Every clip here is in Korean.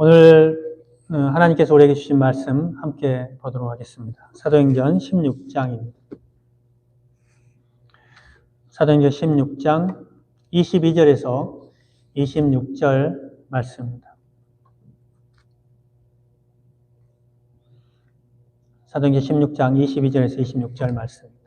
오늘 하나님께서 우리에게 주신 말씀 함께 보도록 하겠습니다. 사도행전 16장입니다. 사도행전 16장 22절에서 26절 말씀입니다. 사도행전 16장 22절에서 26절 말씀입니다.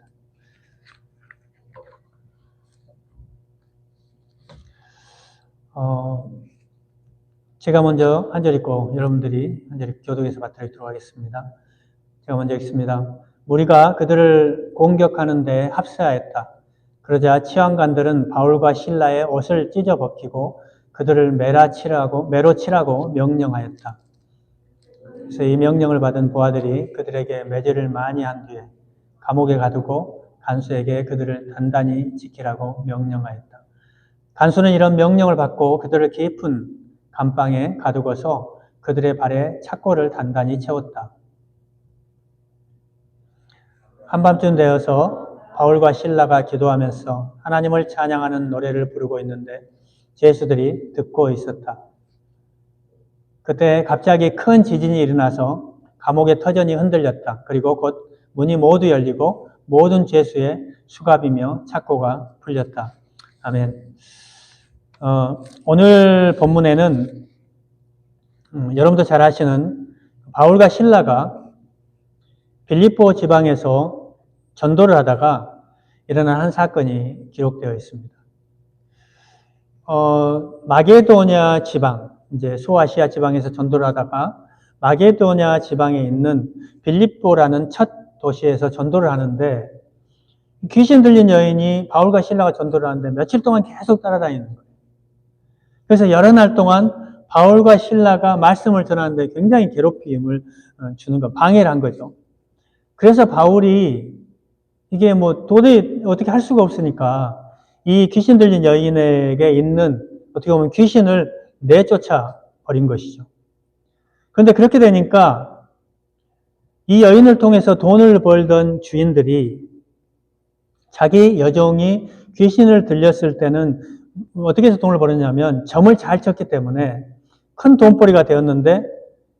제가 먼저 한 절 읽고 여러분들이 한 절 교독에서 맡아 읽도록 하겠습니다. 제가 먼저 읽습니다. 무리가 그들을 공격하는데 합세하였다. 그러자 치안관들은 바울과 실라의 옷을 찢어 벗기고 그들을 매로 치라고 명령하였다. 그래서 이 명령을 받은 부하들이 그들에게 매질을 많이 한 뒤에 감옥에 가두고 간수에게 그들을 단단히 지키라고 명령하였다. 간수는 이런 명령을 받고 그들을 깊은 감방에 가두고서 그들의 발에 착고를 단단히 채웠다. 한밤쯤 되어서 바울과 실라가 기도하면서 하나님을 찬양하는 노래를 부르고 있는데 죄수들이 듣고 있었다. 그때 갑자기 큰 지진이 일어나서 감옥의 터전이 흔들렸다. 그리고 곧 문이 모두 열리고 모든 죄수의 수갑이며 착고가 풀렸다. 아멘. 오늘 본문에는 여러분도 잘 아시는 바울과 실라가 빌립보 지방에서 전도를 하다가 일어난 한 사건이 기록되어 있습니다. 마게도냐 지방, 이제 소아시아 지방에서 전도를 하다가 마게도냐 지방에 있는 빌립보라는 첫 도시에서 전도를 하는데 귀신 들린 여인이 바울과 실라가 전도를 하는데 며칠 동안 계속 따라다니는 거예요. 그래서 여러 날 동안 바울과 실라가 말씀을 전하는데 굉장히 괴롭힘을 주는 거, 방해를 한 거죠. 그래서 바울이 이게 도저히 어떻게 할 수가 없으니까 이 귀신 들린 여인에게 있는 어떻게 보면 귀신을 내쫓아 버린 것이죠. 그런데 그렇게 되니까 이 여인을 통해서 돈을 벌던 주인들이 자기 여종이 귀신을 들렸을 때는 어떻게 해서 돈을 벌었냐면 점을 잘 쳤기 때문에 큰 돈벌이가 되었는데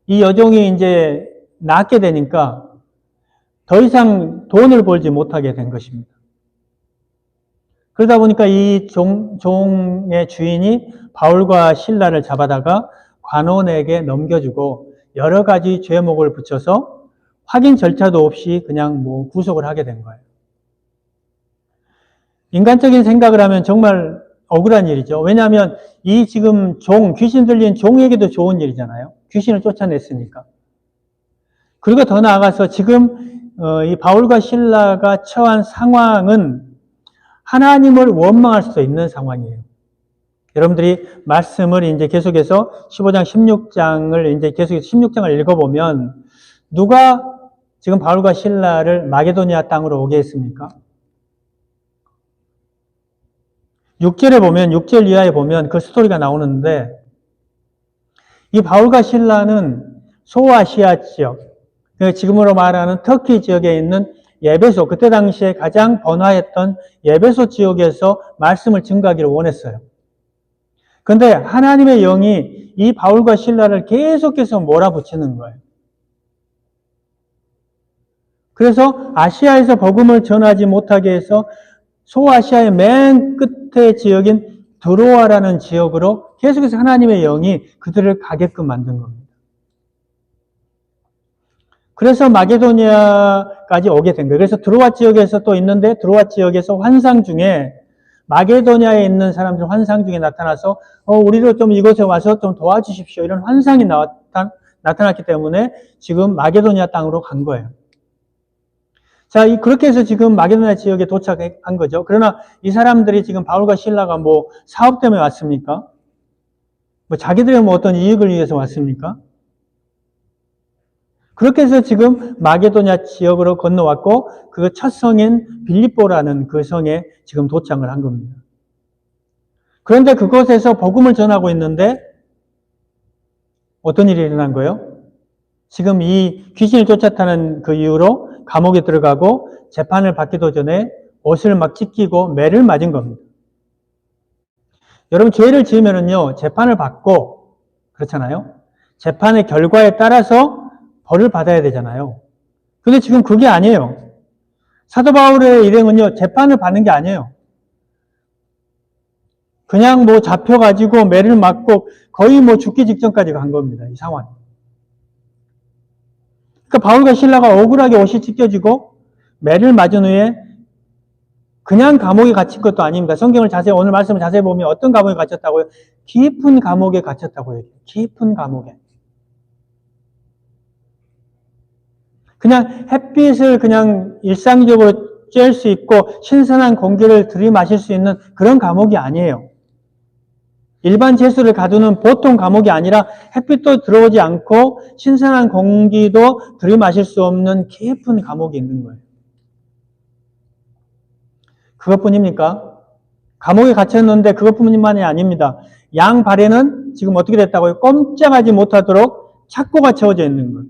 이 여종이 이제 낫게 되니까 더 이상 돈을 벌지 못하게 된 것입니다. 그러다 보니까 이 종의 주인이 바울과 실라를 잡아다가 관원에게 넘겨주고 여러 가지 죄목을 붙여서 확인 절차도 없이 그냥 구속을 하게 된 거예요. 인간적인 생각을 하면 정말 억울한 일이죠. 왜냐하면 이 지금 귀신 들린 종에게도 좋은 일이잖아요. 귀신을 쫓아냈으니까. 그리고 더 나아가서 지금 이 바울과 실라가 처한 상황은 하나님을 원망할 수도 있는 상황이에요. 여러분들이 말씀을 이제 계속해서 15장, 16장을 이제 계속해서 16장을 읽어보면 누가 지금 바울과 실라를 마게도니아 땅으로 오게 했습니까? 6절에 보면, 6절 이하에 보면 그 스토리가 나오는데 이 바울과 실라는 소아시아 지역, 지금으로 말하는 터키 지역에 있는 예베소, 그때 당시에 가장 번화했던 예베소 지역에서 말씀을 증거하기를 원했어요. 그런데 하나님의 영이 이 바울과 실라를 계속해서 몰아붙이는 거예요. 그래서 아시아에서 복음을 전하지 못하게 해서 소아시아의 맨 끝의 지역인 드로아라는 지역으로 계속해서 하나님의 영이 그들을 가게끔 만든 겁니다. 그래서 마게도니아까지 오게 된 거예요. 그래서 드로아 지역에서 또 있는데 드로아 지역에서 환상 중에 마게도니아에 있는 사람들 환상 중에 나타나서 우리도 좀 이곳에 와서 좀 도와주십시오. 이런 환상이 나타났기 때문에 지금 마게도니아 땅으로 간 거예요. 자, 그렇게 해서 지금 마게도니아 지역에 도착한 거죠. 그러나 이 사람들이 지금 바울과 실라가 사업 때문에 왔습니까? 자기들의 어떤 이익을 위해서 왔습니까? 그렇게 해서 지금 마게도니아 지역으로 건너왔고 그 첫 성인 빌립보라는 그 성에 지금 도착을 한 겁니다. 그런데 그곳에서 복음을 전하고 있는데 어떤 일이 일어난 거예요? 지금 이 귀신을 쫓았다는 그 이유로 감옥에 들어가고 재판을 받기도 전에 옷을 막 찢기고 매를 맞은 겁니다. 여러분 죄를 지으면은요 재판을 받고 그렇잖아요. 재판의 결과에 따라서 벌을 받아야 되잖아요. 근데 지금 그게 아니에요. 사도 바울의 일행은요, 재판을 받는 게 아니에요. 그냥 뭐 잡혀가지고 매를 맞고 거의 뭐 죽기 직전까지 간 겁니다. 이 상황. 그러니까 바울과 실라가 억울하게 옷이 찢겨지고 매를 맞은 후에 그냥 감옥에 갇힌 것도 아닙니다. 성경을 오늘 말씀을 자세히 보면 어떤 감옥에 갇혔다고요? 깊은 감옥에 갇혔다고 얘기해요. 깊은 감옥에. 그냥 햇빛을 그냥 일상적으로 쬐을 수 있고 신선한 공기를 들이마실 수 있는 그런 감옥이 아니에요. 일반 죄수를 가두는 보통 감옥이 아니라 햇빛도 들어오지 않고 신선한 공기도 들이마실 수 없는 깊은 감옥이 있는 거예요. 그것뿐입니까? 감옥에 갇혔는데 그것뿐만이 아닙니다. 양 발에는 지금 어떻게 됐다고요? 꼼짝하지 못하도록 착고가 채워져 있는 거예요.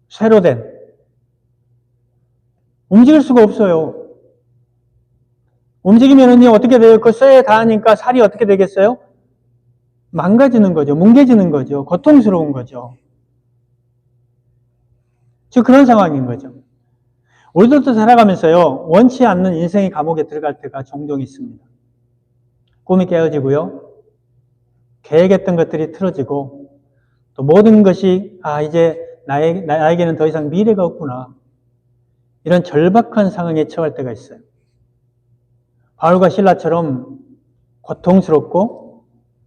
쇠로 된. 움직일 수가 없어요. 움직이면은요, 어떻게 돼요? 그 쇠에 닿으니까 살이 어떻게 되겠어요? 망가지는 거죠. 뭉개지는 거죠. 고통스러운 거죠. 즉, 그런 상황인 거죠. 우리들도 살아가면서요, 원치 않는 인생의 감옥에 들어갈 때가 종종 있습니다. 꿈이 깨어지고요, 계획했던 것들이 틀어지고, 또 모든 것이, 이제 나에게는 더 이상 미래가 없구나. 이런 절박한 상황에 처할 때가 있어요. 바울과 실라처럼 고통스럽고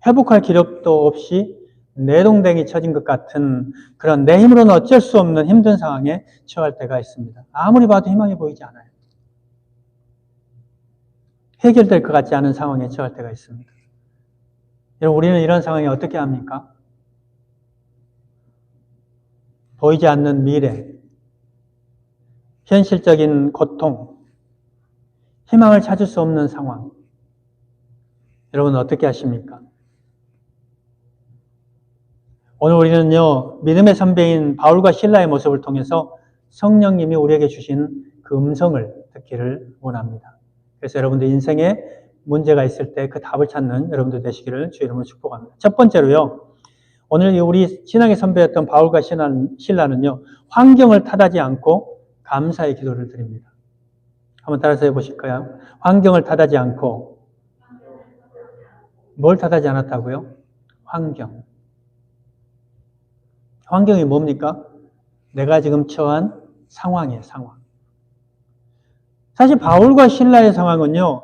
회복할 기력도 없이 내동댕이 쳐진 것 같은 그런 내 힘으로는 어쩔 수 없는 힘든 상황에 처할 때가 있습니다. 아무리 봐도 희망이 보이지 않아요. 해결될 것 같지 않은 상황에 처할 때가 있습니다. 여러분, 우리는 이런 상황에 어떻게 합니까? 보이지 않는 미래, 현실적인 고통, 희망을 찾을 수 없는 상황. 여러분 어떻게 하십니까? 오늘 우리는요, 믿음의 선배인 바울과 실라의 모습을 통해서 성령님이 우리에게 주신 그 음성을 듣기를 원합니다. 그래서 여러분들 인생에 문제가 있을 때 그 답을 찾는 여러분들 되시기를 주 이름으로 축복합니다. 첫 번째로요, 오늘 우리 신앙의 선배였던 바울과 실라는요, 환경을 탓하지 않고 감사의 기도를 드립니다. 한번 따라서 해보실까요? 환경을 탓하지 않고, 뭘 탓하지 않았다고요? 환경. 환경이 뭡니까? 내가 지금 처한 상황이에요, 상황. 사실 바울과 실라의 상황은요,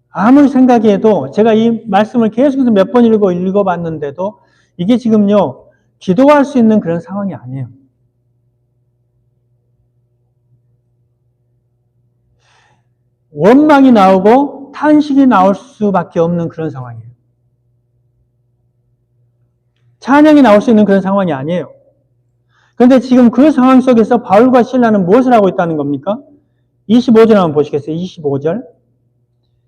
아무리 생각해도 제가 이 말씀을 계속해서 몇 번 읽어봤는데도 이게 지금요, 기도할 수 있는 그런 상황이 아니에요. 원망이 나오고 탄식이 나올 수밖에 없는 그런 상황이에요. 찬양이 나올 수 있는 그런 상황이 아니에요. 그런데 지금 그 상황 속에서 바울과 실라는 무엇을 하고 있다는 겁니까? 25절 한번 보시겠어요? 25절.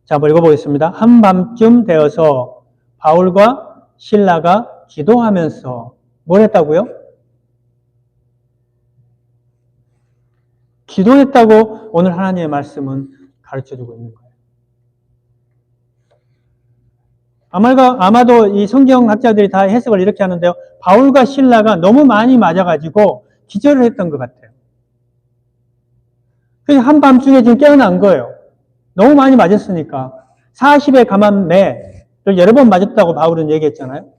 자, 한번 읽어보겠습니다. 한밤쯤 되어서 바울과 실라가 기도하면서 뭘 했다고요? 기도했다고 오늘 하나님의 말씀은 가르쳐주고 있는 거예요. 아마도 이 성경학자들이 다 해석을 이렇게 하는데요. 바울과 실라가 너무 많이 맞아가지고 기절을 했던 것 같아요. 그래서 한밤중에 지금 깨어난 거예요. 너무 많이 맞았으니까. 40에 감한 매를 여러 번 맞았다고 바울은 얘기했잖아요.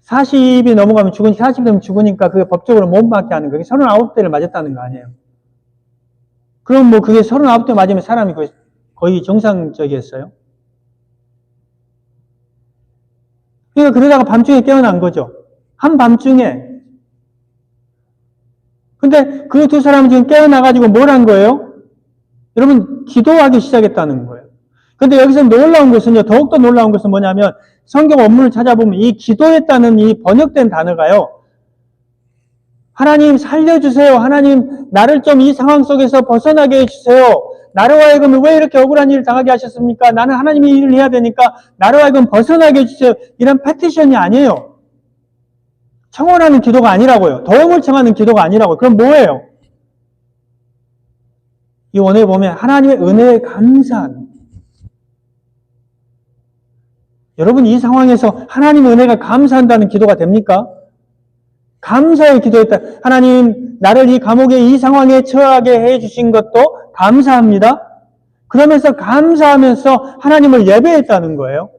40이 넘어가면 40이 되면 죽으니까 그게 법적으로 못 맞게 하는 거예요. 39대를 맞았다는 거 아니에요. 그럼 뭐 그게 39대 맞으면 사람이 거의 정상적이었어요. 그러니까 그러다가 밤중에 깨어난 거죠. 한밤중에. 근데 그 두 사람은 지금 깨어나가지고 뭘 한 거예요? 여러분, 기도하기 시작했다는 거예요. 근데 여기서 놀라운 것은요, 더욱더 놀라운 것은 뭐냐면, 성경 원문을 찾아보면 이 기도했다는 이 번역된 단어가요, 하나님 살려주세요. 하나님, 나를 좀 이 상황 속에서 벗어나게 해주세요. 나로 하여금 왜 이렇게 억울한 일을 당하게 하셨습니까? 나는 하나님이 일을 해야 되니까 나로 하여금 벗어나게 해주세요. 이런 패티션이 아니에요. 청원하는 기도가 아니라고요. 도움을 청하는 기도가 아니라고요. 그럼 뭐예요? 이 원어에 보면 하나님의 은혜에 감사하는, 여러분, 이 상황에서 하나님의 은혜가 감사한다는 기도가 됩니까? 감사의 기도했다. 하나님, 나를 이 감옥의 이 상황에 처하게 해주신 것도 감사합니다. 그러면서 감사하면서 하나님을 예배했다는 거예요.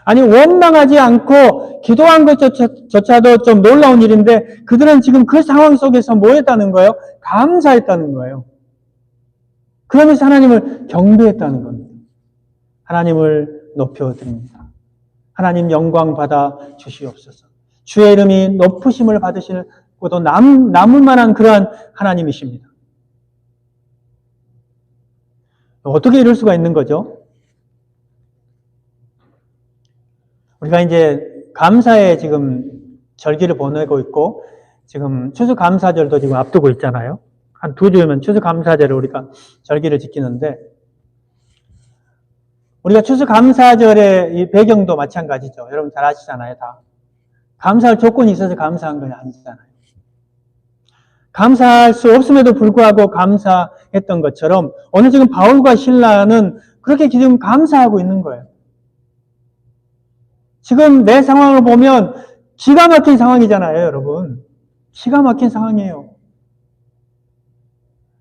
아니, 원망하지 않고 기도한 것조차도 좀 놀라운 일인데 그들은 지금 그 상황 속에서 뭐 했다는 거예요? 감사했다는 거예요. 그러면서 하나님을 경배했다는 겁니다. 하나님을 높여드립니다. 하나님 영광 받아 주시옵소서. 주의 이름이 높으심을 받으시고도 남을 만한 그러한 하나님이십니다. 어떻게 이럴 수가 있는 거죠? 우리가 이제 감사의 지금 절기를 보내고 있고, 지금 추수감사절도 지금 앞두고 있잖아요. 한 2주면 추수감사절을 우리가 절기를 지키는데, 우리가 추수감사절의 이 배경도 마찬가지죠. 여러분 잘 아시잖아요, 다. 감사할 조건이 있어서 감사한 건 아니잖아요. 감사할 수 없음에도 불구하고 감사했던 것처럼, 오늘 지금 바울과 실라는 그렇게 지금 감사하고 있는 거예요. 지금 내 상황을 보면 기가 막힌 상황이잖아요, 여러분. 기가 막힌 상황이에요.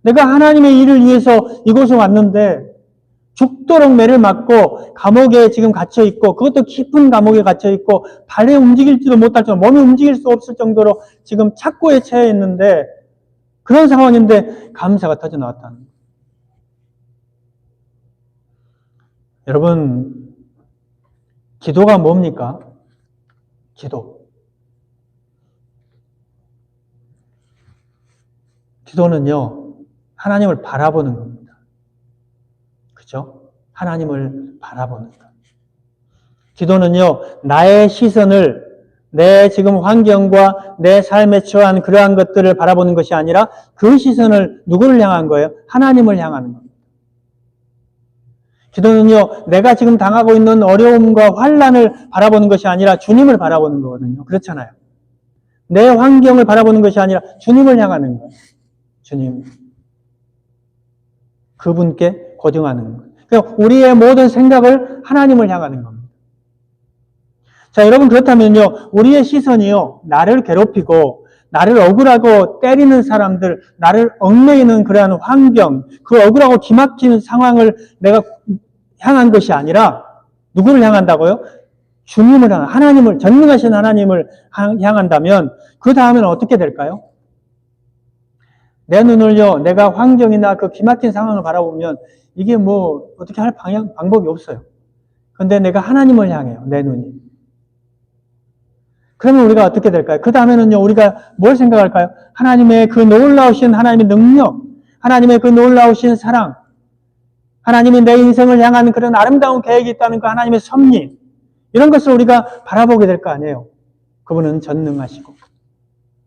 내가 하나님의 일을 위해서 이곳에 왔는데 죽도록 매를 맞고 감옥에 지금 갇혀 있고, 그것도 깊은 감옥에 갇혀 있고, 발에 움직일지도 못할 정도, 몸이 움직일 수 없을 정도로 지금 착고에 처해 있는데, 그런 상황인데 감사가 터져 나왔다는 거예요. 여러분, 기도가 뭡니까? 기도는요, 하나님을 바라보는 겁니다. 그죠? 하나님을 바라보는 것. 기도는요, 나의 시선을 내 지금 환경과 내 삶에 처한 그러한 것들을 바라보는 것이 아니라 그 시선을 누구를 향한 거예요? 하나님을 향하는 겁니다. 기도는요, 내가 지금 당하고 있는 어려움과 환난을 바라보는 것이 아니라 주님을 바라보는 거거든요. 그렇잖아요. 내 환경을 바라보는 것이 아니라 주님을 향하는 거예요. 주님. 그분께 고정하는 거예요. 그러니까 우리의 모든 생각을 하나님을 향하는 겁니다. 자, 여러분, 그렇다면요, 우리의 시선이요, 나를 괴롭히고, 나를 억울하고 때리는 사람들, 나를 얽매이는 그러한 환경, 그 억울하고 기막히는 상황을 내가 향한 것이 아니라, 누구를 향한다고요? 주님을 향한, 하나님을, 전능하신 하나님을 향한다면, 그 다음에는 어떻게 될까요? 내 눈을요, 내가 환경이나 그 기막힌 상황을 바라보면, 이게 뭐, 어떻게 할 방법이 없어요. 근데 내가 하나님을 향해요, 내 눈이. 그러면 우리가 어떻게 될까요? 그 다음에는요, 우리가 뭘 생각할까요? 하나님의 그 놀라우신 하나님의 능력, 하나님의 그 놀라우신 사랑, 하나님이 내 인생을 향한 그런 아름다운 계획이 있다는 그 하나님의 섭리, 이런 것을 우리가 바라보게 될 거 아니에요. 그분은 전능하시고,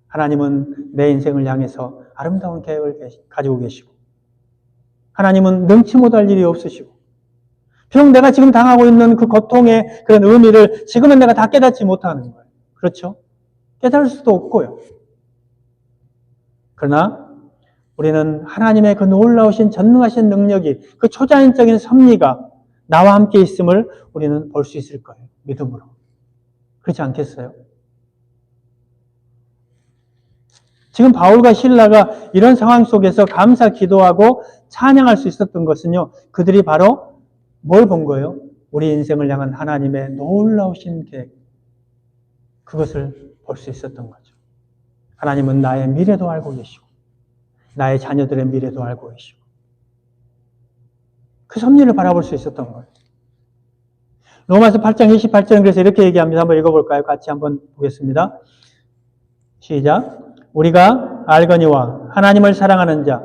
하나님은 내 인생을 향해서 아름다운 계획을 가지고 계시고, 하나님은 능치 못할 일이 없으시고, 비록 내가 지금 당하고 있는 그 고통의 그런 의미를 지금은 내가 다 깨닫지 못하는 거예요. 그렇죠? 깨달을 수도 없고요. 그러나 우리는 하나님의 그 놀라우신 전능하신 능력이, 그 초자연적인 섭리가 나와 함께 있음을 우리는 볼 수 있을 거예요. 믿음으로. 그렇지 않겠어요? 지금 바울과 실라가 이런 상황 속에서 감사 기도하고 찬양할 수 있었던 것은요, 그들이 바로 뭘 본 거예요? 우리 인생을 향한 하나님의 놀라우신 계획, 그것을 볼 수 있었던 거죠. 하나님은 나의 미래도 알고 계시고, 나의 자녀들의 미래도 알고 계시고, 그 섭리를 바라볼 수 있었던 거예요. 로마서 8장 28절은 그래서 이렇게 얘기합니다. 한번 읽어볼까요? 같이 한번 보겠습니다. 시작. 우리가 알거니와 하나님을 사랑하는 자,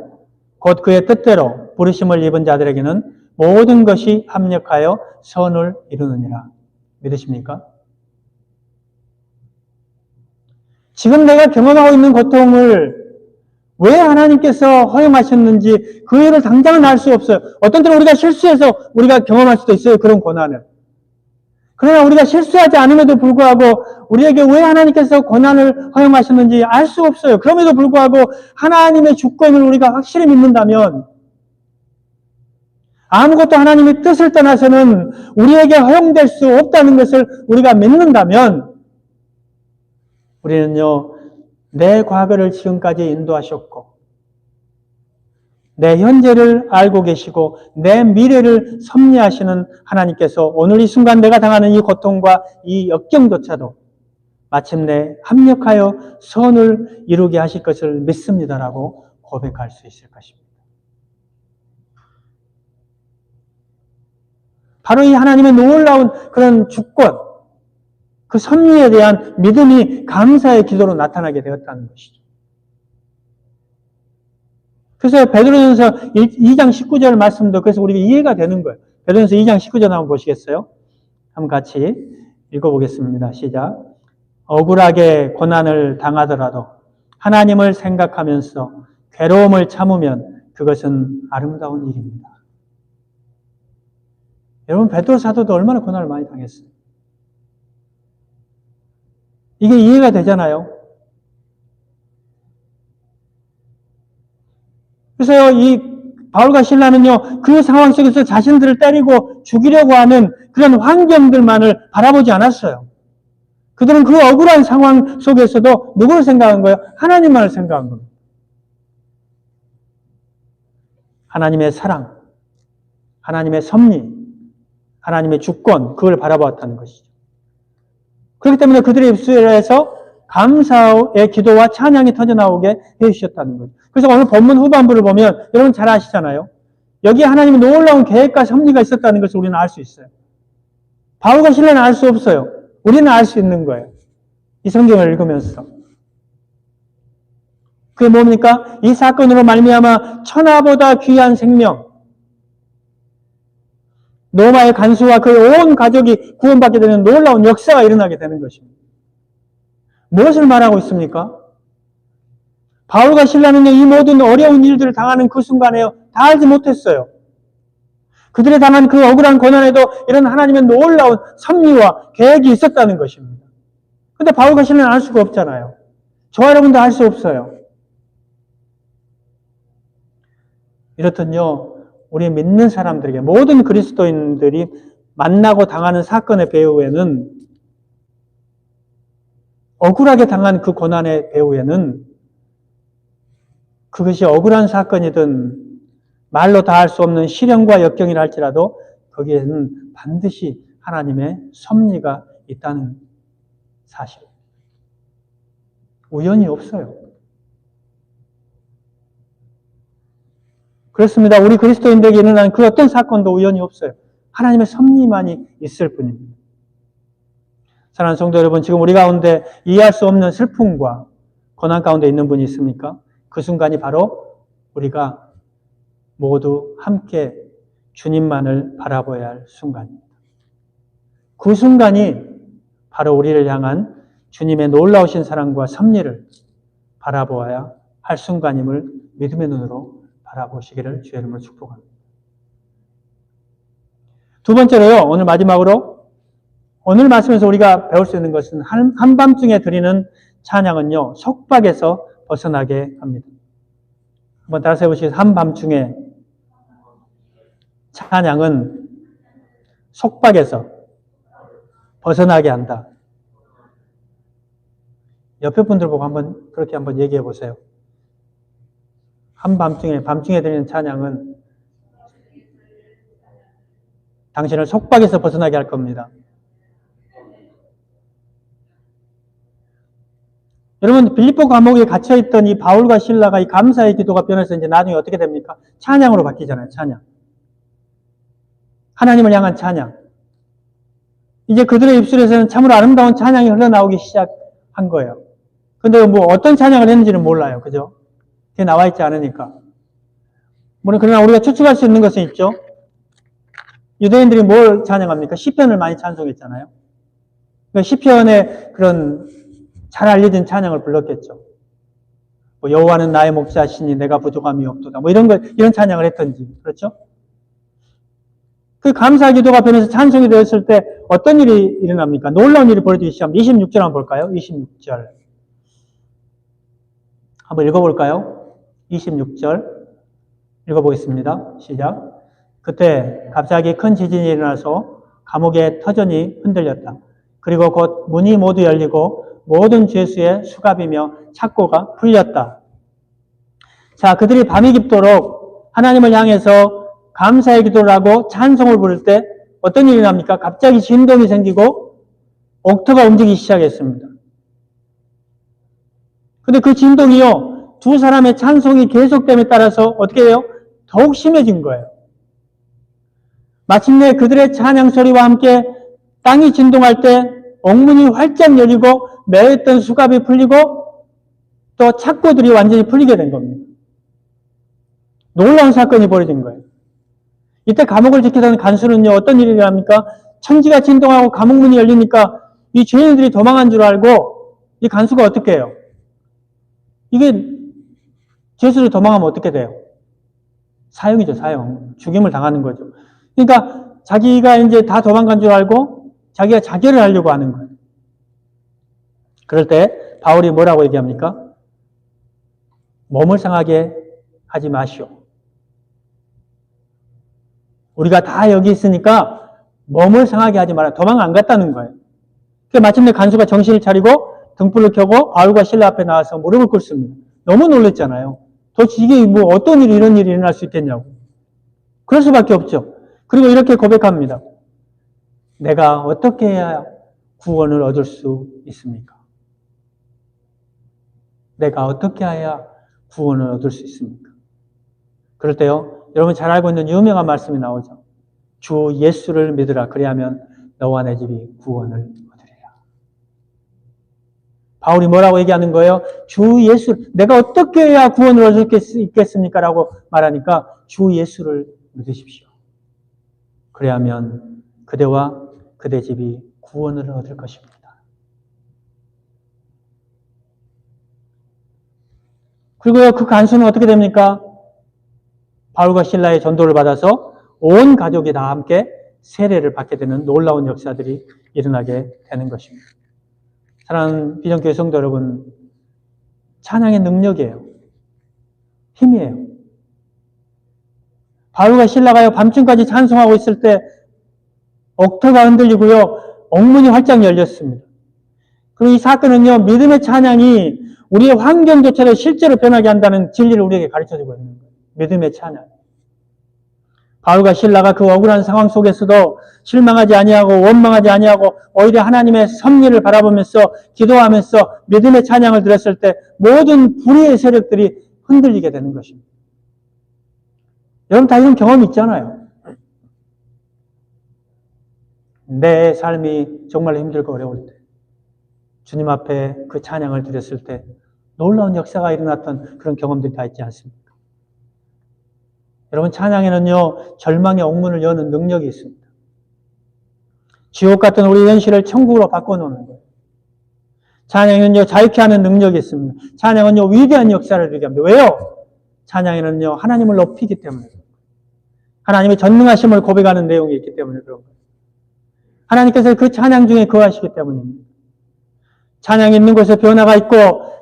곧 그의 뜻대로 부르심을 입은 자들에게는 모든 것이 합력하여 선을 이루느니라. 믿으십니까? 지금 내가 경험하고 있는 고통을 왜 하나님께서 허용하셨는지 그 이유를 당장은 알 수 없어요. 어떤 때는 우리가 실수해서 우리가 경험할 수도 있어요. 그런 고난을. 그러나 우리가 실수하지 않음에도 불구하고 우리에게 왜 하나님께서 고난을 허용하셨는지 알 수 없어요. 그럼에도 불구하고 하나님의 주권을 우리가 확실히 믿는다면, 아무것도 하나님의 뜻을 떠나서는 우리에게 허용될 수 없다는 것을 우리가 믿는다면 우리는요, 내 과거를 지금까지 인도하셨고 내 현재를 알고 계시고 내 미래를 섭리하시는 하나님께서 오늘 이 순간 내가 당하는 이 고통과 이 역경조차도 마침내 합력하여 선을 이루게 하실 것을 믿습니다라고 고백할 수 있을 것입니다. 바로 이 하나님의 놀라운 그런 주권, 그 섭리에 대한 믿음이 감사의 기도로 나타나게 되었다는 것이죠. 그래서 베드로전서 2장 19절 말씀도 그래서 우리가 이해가 되는 거예요. 베드로전서 2장 19절 한번 보시겠어요? 한번 같이 읽어보겠습니다. 시작. 억울하게 고난을 당하더라도 하나님을 생각하면서 괴로움을 참으면 그것은 아름다운 일입니다. 여러분, 베드로 사도도 얼마나 고난을 많이 당했어요. 이게 이해가 되잖아요. 그래서 이 바울과 실라는요, 그 상황 속에서 자신들을 때리고 죽이려고 하는 그런 환경들만을 바라보지 않았어요. 그들은 그 억울한 상황 속에서도 누구를 생각한 거예요? 하나님만을 생각한 겁니다. 하나님의 사랑, 하나님의 섭리, 하나님의 주권, 그걸 바라보았다는 것이죠. 그렇기 때문에 그들의 입술에서 감사의 기도와 찬양이 터져나오게 해주셨다는 거죠. 그래서 오늘 본문 후반부를 보면 여러분 잘 아시잖아요. 여기에 하나님의 놀라운 계획과 섭리가 있었다는 것을 우리는 알 수 있어요. 바울과 실라는 알 수 없어요. 우리는 알 수 있는 거예요. 이 성경을 읽으면서. 그게 뭡니까? 이 사건으로 말미암아 천하보다 귀한 생명, 노마의 간수와 그의 온 가족이 구원받게 되는 놀라운 역사가 일어나게 되는 것입니다. 무엇을 말하고 있습니까? 바울과 실라는요, 이 모든 어려운 일들을 당하는 그 순간에요, 다 알지 못했어요. 그들이 당한 그 억울한 고난에도 이런 하나님의 놀라운 섭리와 계획이 있었다는 것입니다. 근데 바울과 실라는 알 수가 없잖아요. 저와 여러분도 알 수 없어요. 이렇듯요, 우리 믿는 사람들에게, 모든 그리스도인들이 만나고 당하는 사건의 배후에는, 억울하게 당한 그 고난의 배후에는 그것이 억울한 사건이든 말로 다 할 수 없는 시련과 역경이라 할지라도 거기에는 반드시 하나님의 섭리가 있다는 사실. 우연이 없어요. 그렇습니다. 우리 그리스도인들에게 일어난 그 어떤 사건도 우연이 없어요. 하나님의 섭리만이 있을 뿐입니다. 사랑하는 성도 여러분, 지금 우리 가운데 이해할 수 없는 슬픔과 고난 가운데 있는 분이 있습니까? 그 순간이 바로 우리가 모두 함께 주님만을 바라봐야 할 순간입니다. 그 순간이 바로 우리를 향한 주님의 놀라우신 사랑과 섭리를 바라보아야 할 순간임을 믿음의 눈으로 바라보시기를 주의 이름으로 축복합니다. 두 번째로요, 오늘 마지막으로 오늘 말씀에서 우리가 배울 수 있는 것은 한밤중에 드리는 찬양은요, 속박에서 벗어나게 합니다. 한번 따라서 해보시겠어요? 한밤중에 찬양은 속박에서 벗어나게 한다. 옆에 분들 보고 그렇게 한번 얘기해 보세요. 밤중에 드리는 찬양은 당신을 속박에서 벗어나게 할 겁니다. 여러분, 빌립보 감옥에 갇혀있던 이 바울과 실라가 이 감사의 기도가 변해서 이제 나중에 어떻게 됩니까? 찬양으로 바뀌잖아요, 찬양. 하나님을 향한 찬양. 이제 그들의 입술에서는 참으로 아름다운 찬양이 흘러나오기 시작한 거예요. 근데 뭐 어떤 찬양을 했는지는 몰라요. 그죠? 그게 나와 있지 않으니까. 물론 그러나 우리가 추측할 수 있는 것은 있죠. 유대인들이 뭘 찬양합니까? 시편을 많이 찬송했잖아요. 그러니까 시편의 그런 잘 알려진 찬양을 불렀겠죠. 뭐 여호와는 나의 목자시니 내가 부족함이 없도다. 뭐 이런 찬양을 했던지. 그렇죠? 그 감사 기도가 변해서 찬송이 되었을 때 어떤 일이 일어납니까? 놀라운 일이 벌어지기 시작합니다. 26절 한번 볼까요? 26절. 한번 읽어볼까요? 26절. 읽어보겠습니다. 시작. 그때 갑자기 큰 지진이 일어나서 감옥의 터전이 흔들렸다. 그리고 곧 문이 모두 열리고 모든 죄수의 수갑이며 착고가 풀렸다. 자, 그들이 밤이 깊도록 하나님을 향해서 감사의 기도를 하고 찬송을 부를 때 어떤 일이 납니까? 갑자기 진동이 생기고 옥토가 움직이기 시작했습니다. 근데 그 진동이요, 두 사람의 찬송이 계속됨에 따라서 어떻게 해요? 더욱 심해진 거예요. 마침내 그들의 찬양 소리와 함께 땅이 진동할 때 옥문이 활짝 열리고 매였던 수갑이 풀리고 또 착고들이 완전히 풀리게 된 겁니다. 놀라운 사건이 벌어진 거예요. 이때 감옥을 지키던 간수는요, 어떤 일이 일어납니까? 천지가 진동하고 감옥문이 열리니까 이 죄인들이 도망한 줄 알고 이 간수가 어떻게 해요? 이게 죄수를 도망하면 어떻게 돼요? 사형이죠, 사형. 죽임을 당하는 거죠. 그러니까 자기가 이제 다 도망간 줄 알고 자기가 자결을 하려고 하는 거예요. 그럴 때 바울이 뭐라고 얘기합니까? 몸을 상하게 하지 마시오. 우리가 다 여기 있으니까 몸을 상하게 하지 마라. 도망 안 갔다는 거예요. 그러니까 마침내 간수가 정신을 차리고 등불을 켜고 바울과 실라 앞에 나와서 무릎을 꿇습니다. 너무 놀랐잖아요. 도대체 이게 뭐 어떤 일이 이런 일이 일어날 수 있겠냐고. 그럴 수밖에 없죠. 그리고 이렇게 고백합니다. 내가 어떻게 해야 구원을 얻을 수 있습니까? 내가 어떻게 해야 구원을 얻을 수 있습니까? 그럴 때요, 여러분 잘 알고 있는 유명한 말씀이 나오죠. 주 예수를 믿으라. 그리하면 너와 내 집이 구원을 얻으리라. 바울이 뭐라고 얘기하는 거예요? 주 예수, 내가 어떻게 해야 구원을 얻을 수 있겠습니까? 라고 말하니까 주 예수를 믿으십시오. 그리하면 그대와 그대 집이 구원을 얻을 것입니다. 그리고요, 그 간수는 어떻게 됩니까? 바울과 실라의 전도를 받아서 온 가족이 다 함께 세례를 받게 되는 놀라운 역사들이 일어나게 되는 것입니다. 사랑하는 비전교회 성도 여러분, 찬양의 능력이에요. 힘이에요. 바울과 실라가요, 밤중까지 찬송하고 있을 때 옥토가 흔들리고요, 옥문이 활짝 열렸습니다. 그리고 이 사건은요, 믿음의 찬양이 우리의 환경조차를 실제로 변하게 한다는 진리를 우리에게 가르쳐주고 있는 거예요. 믿음의 찬양. 바울과 실라가 그 억울한 상황 속에서도 실망하지 아니하고 원망하지 아니하고 오히려 하나님의 섭리를 바라보면서 기도하면서 믿음의 찬양을 드렸을 때 모든 불의의 세력들이 흔들리게 되는 것입니다. 여러분 다 이런 경험이 있잖아요. 내 삶이 정말 힘들고 어려울 때 주님 앞에 그 찬양을 드렸을 때 놀라운 역사가 일어났던 그런 경험들이 다 있지 않습니까? 여러분 찬양에는요, 절망의 옥문을 여는 능력이 있습니다. 지옥 같은 우리 현실을 천국으로 바꿔놓는 거예요. 찬양에는요, 자유케 하는 능력이 있습니다. 찬양은요, 위대한 역사를 얘기합니다. 왜요? 찬양에는요, 하나님을 높이기 때문에. 하나님의 전능하심을 고백하는 내용이 있기 때문에 그런 거예요. 하나님께서 그 찬양 중에 거하시기 때문입니다. 찬양이 있는 곳에 변화가 있고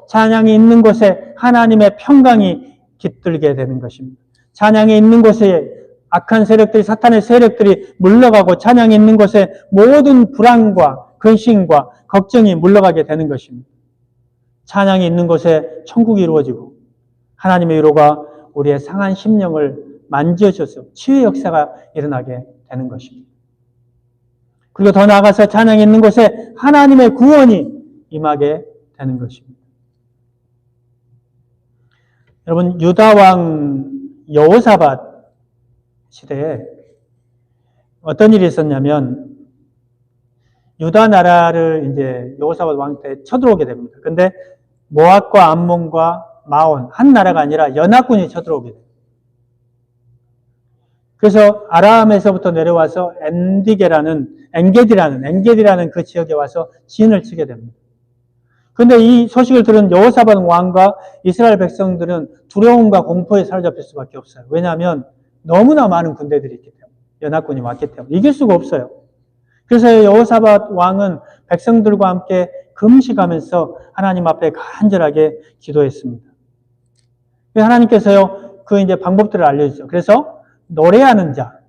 찬양이 있는 곳에 하나님의 평강이 깃들게 되는 것입니다. 찬양이 있는 곳에 악한 세력들이, 사탄의 세력들이 물러가고 찬양이 있는 곳에 모든 불안과 근심과 걱정이 물러가게 되는 것입니다. 찬양이 있는 곳에 천국이 이루어지고 하나님의 위로가 우리의 상한 심령을 만져줘서 치유의 역사가 일어나게 되는 것입니다. 그리고 더 나아가서 찬양이 있는 곳에 하나님의 구원이 임하게 되는 것입니다. 여러분, 유다왕 여호사밧 시대에 어떤 일이 있었냐면 유다 나라를 이제 여호사밧 왕 때 쳐들어오게 됩니다. 근데 모압과 암몬과 마온 한 나라가 아니라 연합군이 쳐들어오게 돼요. 그래서 아람에서부터 내려와서 엔게디라는 그 지역에 와서 진을 치게 됩니다. 그런데 이 소식을 들은 여호사밧 왕과 이스라엘 백성들은 두려움과 공포에 사로잡힐 수밖에 없어요. 왜냐하면 너무나 많은 군대들이 있기 때문에, 연합군이 왔기 때문에 이길 수가 없어요. 그래서 여호사밧 왕은 백성들과 함께 금식하면서 하나님 앞에 간절하게 기도했습니다. 하나님께서요, 그 이제 방법들을 알려주죠. 그래서 노래하는 자,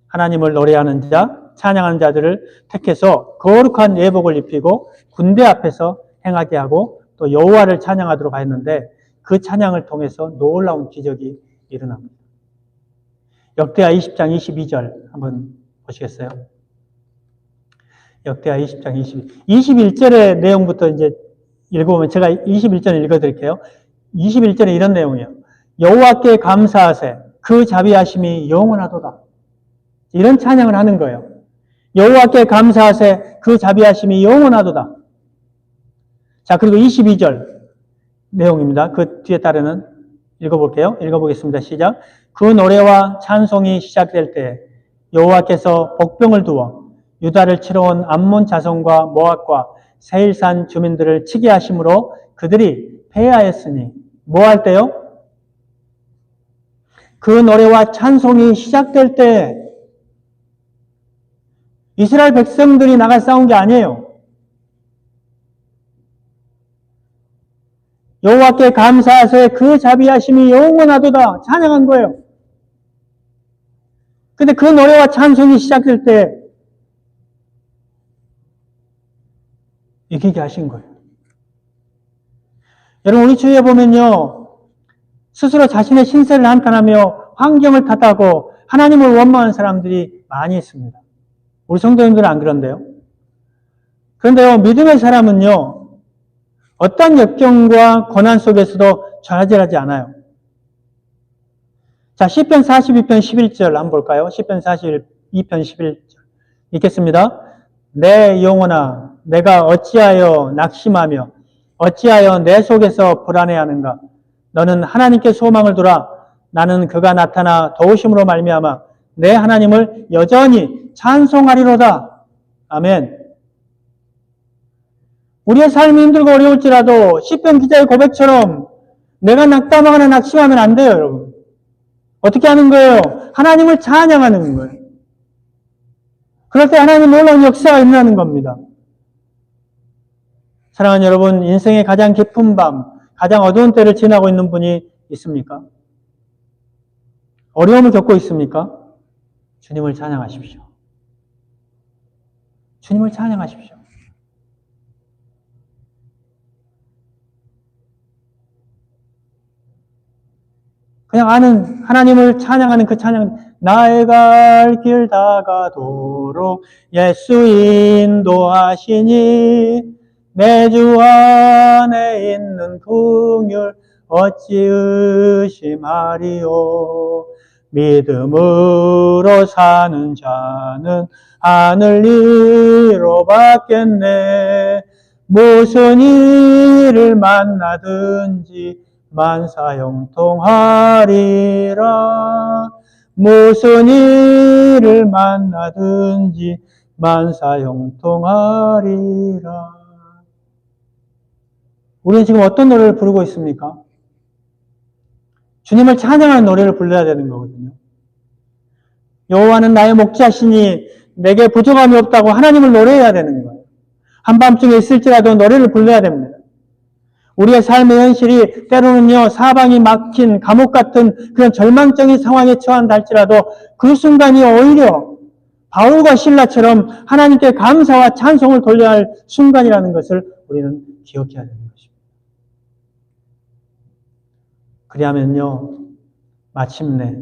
하나님을 노래하는 자, 찬양하는 자들을 택해서 거룩한 예복을 입히고 군대 앞에서 행하게 하고 또 여호와를 찬양하도록 하였는데 그 찬양을 통해서 놀라운 기적이 일어납니다. 역대하 20장 22절 한번 보시겠어요? 역대하 20장 21절의 내용부터 이제 읽어보면 제가 21절 읽어드릴게요. 21절에 이런 내용이에요. 여호와께 감사하세 그 자비하심이 영원하도다. 이런 찬양을 하는 거예요. 여호와께 감사하세 그 자비하심이 영원하도다. 자, 그리고 22절 내용입니다. 그 뒤에 따르는 읽어볼게요. 읽어보겠습니다. 시작. 그 노래와 찬송이 시작될 때 여호와께서 복병을 두어 유다를 치러 온 암몬 자손과 모압과 세일산 주민들을 치게 하심으로 그들이 패하였으니 뭐 할 때요? 그 노래와 찬송이 시작될 때 이스라엘 백성들이 나가 싸운 게 아니에요. 여호와께 감사하세 그 자비하심이 영원하도다 찬양한 거예요. 근데 그 노래와 찬송이 시작될 때 이기게 하신 거예요. 여러분 우리 주위에 보면요. 스스로 자신의 신세를 한탄하며 환경을 탓하고 하나님을 원망하는 사람들이 많이 있습니다. 우리 성도님들은 안 그런데요. 그런데요. 믿음의 사람은요. 어떤 역경과 고난 속에서도 좌절하지 않아요. 자, 시편 42편 11절 한번 볼까요? 시편 42편 11절 읽겠습니다. 내 영혼아 내가 어찌하여 낙심하며 어찌하여 내 속에서 불안해하는가? 너는 하나님께 소망을 두라. 나는 그가 나타나 도우심으로 말미암아 내 하나님을 여전히 찬송하리로다. 아멘. 우리의 삶이 힘들고 어려울지라도 시편 기자의 고백처럼 내가 낙담하거나 낙심하면 안 돼요, 여러분. 어떻게 하는 거예요? 하나님을 찬양하는 거예요. 그럴 때 하나님 놀라운 역사가 일어나는 겁니다. 사랑하는 여러분, 인생의 가장 깊은 밤, 가장 어두운 때를 지나고 있는 분이 있습니까? 어려움을 겪고 있습니까? 주님을 찬양하십시오. 주님을 찬양하십시오. 그냥 아는 하나님을 찬양하는 그 찬양, 나의 갈 길 다가도록 예수 인도하시니 내 주 안에 있는 긍휼 어찌 의심하리요. 믿음으로 사는 자는 하늘 이로 받겠네. 무슨 일을 만나든지 만사형통하리라. 무슨 일을 만나든지 만사형통하리라. 우리는 지금 어떤 노래를 부르고 있습니까? 주님을 찬양하는 노래를 불러야 되는 거거든요. 여호와는 나의 목자시니 내게 부족함이 없다고 하나님을 노래해야 되는 거예요. 한밤중에 있을지라도 노래를 불러야 됩니다. 우리의 삶의 현실이 때로는요, 사방이 막힌 감옥 같은 그런 절망적인 상황에 처한다 할지라도 그 순간이 오히려 바울과 실라처럼 하나님께 감사와 찬송을 돌려야 할 순간이라는 것을 우리는 기억해야 되는 것입니다. 그리하면요, 마침내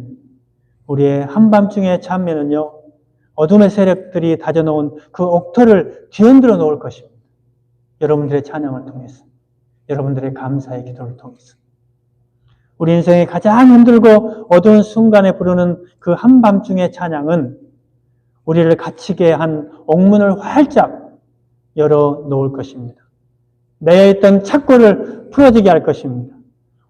우리의 한밤중의 찬미는요, 어둠의 세력들이 다져놓은 그 옥토를 뒤흔들어 놓을 것입니다. 여러분들의 찬양을 통해서, 여러분들의 감사의 기도를 통해서. 우리 인생의 가장 힘들고 어두운 순간에 부르는 그 한밤중의 찬양은 우리를 갇히게 한 옥문을 활짝 열어 놓을 것입니다. 내에 있던 착고를 풀어지게 할 것입니다.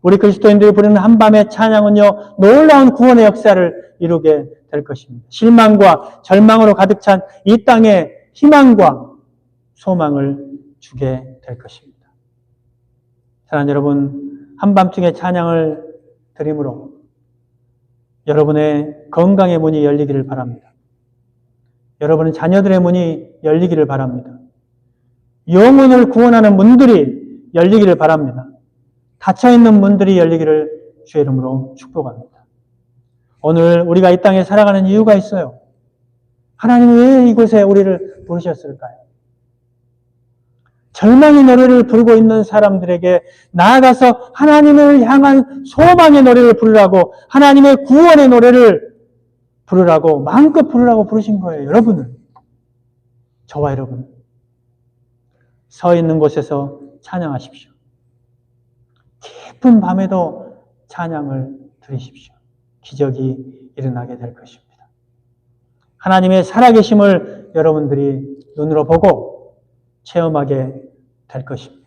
우리 그리스도인들이 부르는 한밤의 찬양은요, 놀라운 구원의 역사를 이루게 될 것입니다. 실망과 절망으로 가득 찬 이 땅에 희망과 소망을 주게 될 것입니다. 사랑하는 여러분, 한밤중의 찬양을 드림으로 여러분의 건강의 문이 열리기를 바랍니다. 여러분의 자녀들의 문이 열리기를 바랍니다. 영혼을 구원하는 문들이 열리기를 바랍니다. 닫혀있는 문들이 열리기를 주의 이름으로 축복합니다. 오늘 우리가 이 땅에 살아가는 이유가 있어요. 하나님은 왜 이곳에 우리를 부르셨을까요? 절망의 노래를 부르고 있는 사람들에게 나아가서 하나님을 향한 소망의 노래를 부르라고, 하나님의 구원의 노래를 부르라고, 마음껏 부르라고 부르신 거예요. 여러분은, 저와 여러분, 서 있는 곳에서 찬양하십시오. 깊은 밤에도 찬양을 드리십시오. 기적이 일어나게 될 것입니다. 하나님의 살아계심을 여러분들이 눈으로 보고 체험하게 될 것입니다.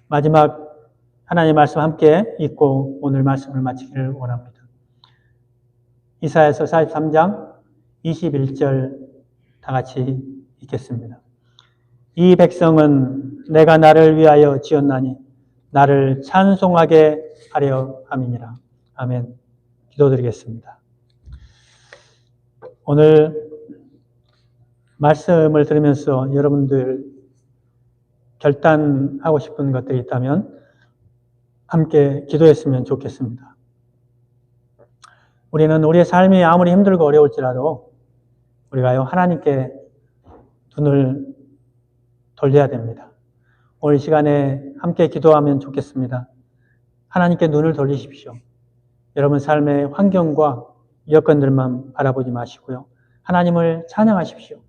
마지막 하나님의 말씀 함께 읽고 오늘 말씀을 마치기를 원합니다. 이사야서 43장 21절 다 같이 읽겠습니다. 이 백성은 내가 나를 위하여 지었나니 나를 찬송하게 하려 함이니라. 아멘. 기도드리겠습니다. 오늘 말씀을 들으면서 여러분들 결단하고 싶은 것들이 있다면 함께 기도했으면 좋겠습니다. 우리는 우리의 삶이 아무리 힘들고 어려울지라도 우리가요, 하나님께 눈을 돌려야 됩니다. 오늘 시간에 함께 기도하면 좋겠습니다. 하나님께 눈을 돌리십시오. 여러분 삶의 환경과 여건들만 바라보지 마시고요. 하나님을 찬양하십시오.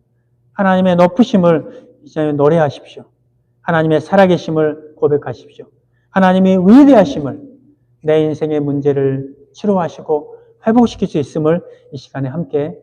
하나님의 높으심을 이제 노래하십시오. 하나님의 살아계심을 고백하십시오. 하나님의 위대하심을 내 인생의 문제를 치료하시고 회복시킬 수 있음을 이 시간에 함께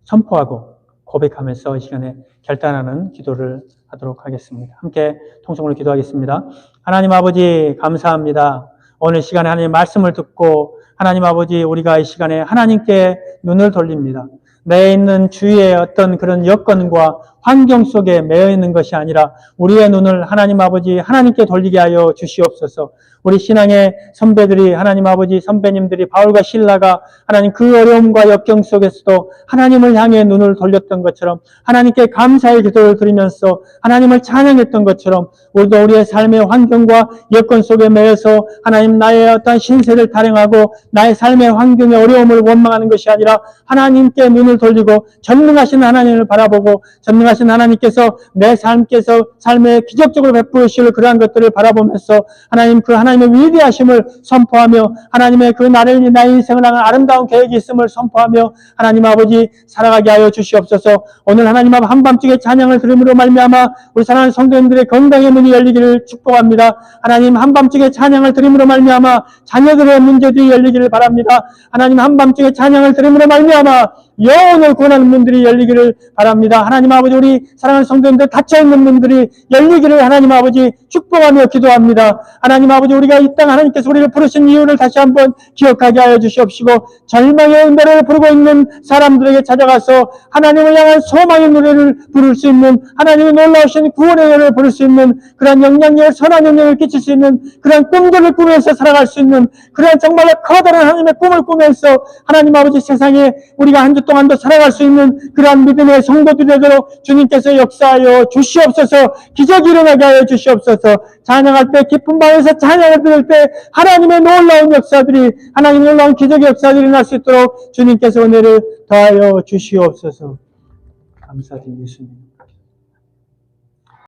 선포하고 고백하면서 이 시간에 결단하는 기도를 하도록 하겠습니다. 함께 통성으로 기도하겠습니다. 하나님 아버지 감사합니다. 오늘 시간에 하나님의 말씀을 듣고 하나님 아버지 우리가 이 시간에 하나님께 눈을 돌립니다. 내 있는 주위의 어떤 그런 여건과 환경 속에 매여 있는 것이 아니라 우리의 눈을 하나님 아버지 하나님께 돌리게 하여 주시옵소서. 우리 신앙의 선배들이 하나님 아버지 선배님들이 바울과 실라가 하나님 그 어려움과 역경 속에서도 하나님을 향해 눈을 돌렸던 것처럼 하나님께 감사의 기도를 드리면서 하나님을 찬양했던 것처럼 우리도 우리의 삶의 환경과 여건 속에 매여서 하나님 나의 어떤 신세를 타령하고 나의 삶의 환경의 어려움을 원망하는 것이 아니라 하나님께 눈을 돌리고 전능하신 하나님을 바라보고 전능하신 하나님께서 내 삶에 기적적으로 베푸실 그러한 것들을 바라보면서 하나님 그 하나님의 위대하심을 선포하며 하나님의 그 나의 인생을 향한 아름다운 계획이 있음을 선포하며 하나님 아버지 살아가게 하여 주시옵소서. 오늘 하나님 앞 한밤중에 찬양을 들음으로 말미암아 우리 사랑하는 성도님들의 건강의 문이 열리기를 축복합니다. 하나님 한밤중에 찬양을 들음으로 말미암아 자녀들의 문제들이 열리기를 바랍니다. 하나님 한밤중에 찬양을 들음으로 말미암아 영혼을 구원하는 문들이 열리기를 바랍니다. 하나님 아버지 우리 사랑하는 성도님들 닫혀있는 문들이 열리기를 하나님 아버지 축복하며 기도합니다. 하나님 아버지 우리가 이 땅 하나님께서 우리를 부르신 이유를 다시 한번 기억하게 하여 주시옵시고 절망의 노래를 부르고 있는 사람들에게 찾아가서 하나님을 향한 소망의 노래를 부를 수 있는 하나님의 놀라우신 구원의 노래를 부를 수 있는 그런 영향력을 선한 영향을 끼칠 수 있는 그런 꿈들을 꾸면서 살아갈 수 있는 그런 정말로 커다란 하나님의 꿈을 꾸면서 하나님 아버지 세상에 우리가 한 주 동안도 살아갈 수 있는 그러한 믿음의 성도들이 되도록 주님께서 역사하여 주시옵소서. 기적이 일어나게 하여 주시옵소서. 찬양할 때 기쁜 마음에서 찬양을 드릴 때 하나님의 놀라운 역사들이 하나님의 놀라운 기적의 역사들이 일어날 수 있도록 주님께서 은혜를 더하여 주시옵소서. 감사드립니다. 예수님.